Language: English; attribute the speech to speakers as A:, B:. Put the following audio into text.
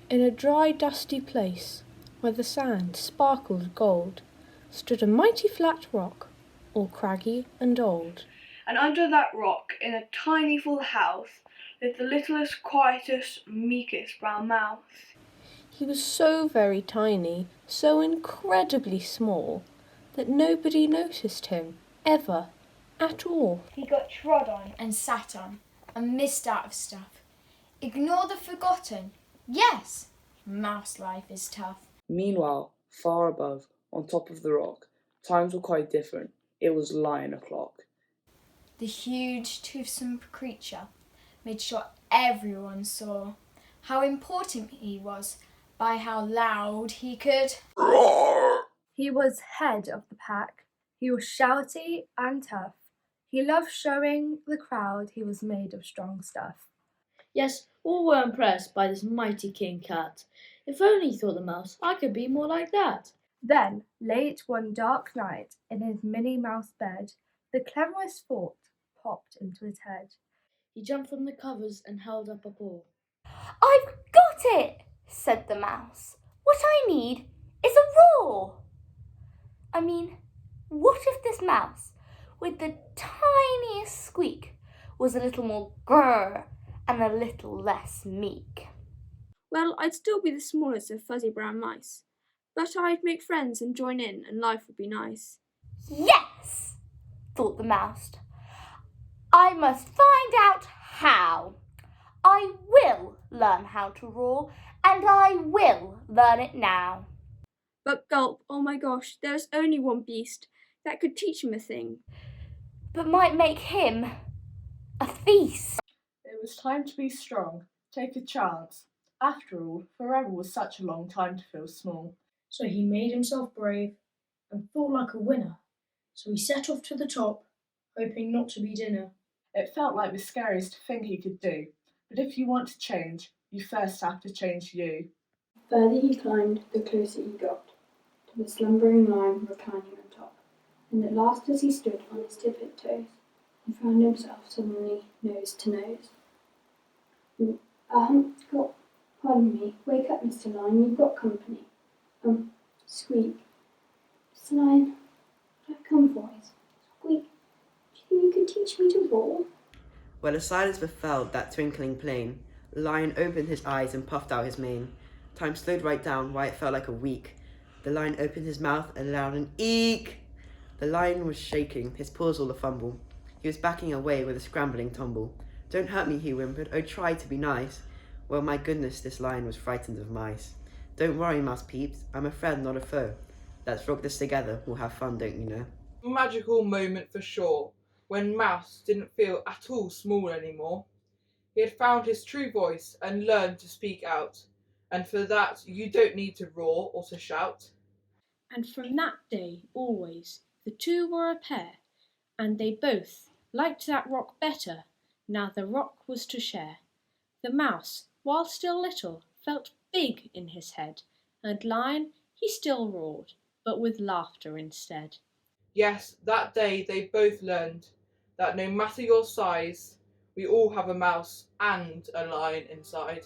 A: In a dry, dusty place, where the sand sparkled gold, stood a mighty flat rock, all craggy and old.
B: And under that rock, in a tiny full house, lived the littlest, quietest, meekest brown mouse.
A: He was so very tiny, so incredibly small, that nobody noticed him, ever, at all.
C: He got trod on and sat on and missed out of stuff. Ignore the forgotten. Yes, mouse life is tough.
D: Meanwhile, far above, on top of the rock, times were quite different. It was lion o'clock.
C: The huge, toothsome creature made sure everyone saw how important he was by how loud he could roar.
E: He was head of the pack. He was shouty and tough. He loved showing the crowd he was made of strong stuff.
F: Yes, all were impressed by this mighty king cat. If only, thought the mouse, I could be more like that.
E: Then, late one dark night, in his Minnie Mouse bed, the cleverest thought popped into his head.
F: He jumped from the covers and held up a paw.
G: I've got it, said the mouse. What I need is a roar. I mean, what if this mouse, with the tiniest squeak, was a little more grrr and a little less meek?
H: Well, I'd still be the smallest of fuzzy brown mice, but I'd make friends and join in, and life would be nice.
G: Yes, thought the mouse. I must find out how. I will learn how to roar, and I will learn it now.
H: But gulp, oh my gosh, there's only one beast that could teach him a thing.
G: But might make him a feast.
I: It was time to be strong, take a chance. After all, forever was such a long time to feel small.
J: So he made himself brave and thought like a winner. So he set off to the top, hoping not to be dinner.
I: It felt like the scariest thing he could do, but if you want to change, you first have to change you.
K: The further he climbed, the closer he got to the slumbering lion reclining on top, and at last as he stood on his tippet toes, he found himself suddenly nose to nose. Pardon me, wake up, Mr. Lion, you've got company. Squeak. Mr. Lion, what I've come for is squeak. Do you think you could teach me to roar?
L: Well, as silence befell that twinkling plain, the lion opened his eyes and puffed out his mane. Time slowed right down, why it felt like a week. The lion opened his mouth and allowed an eek. The lion was shaking, his paws all a fumble. He was backing away with a scrambling tumble. Don't hurt me, he whimpered, oh try to be nice. Well, my goodness, this lion was frightened of mice. Don't worry, mouse peeps, I'm a friend, not a foe. Let's rock this together, we'll have fun, don't you know?
M: Magical moment for sure, when Mouse didn't feel at all small anymore. He had found his true voice and learned to speak out, and for that you don't need to roar or to shout.
A: And from that day, always, the two were a pair, and they both liked that rock better, now the rock was to share. The mouse, while still little, felt big in his head, and Lion, he still roared, but with laughter instead.
M: Yes, that day they both learned that no matter your size, we all have a mouse and a lion inside.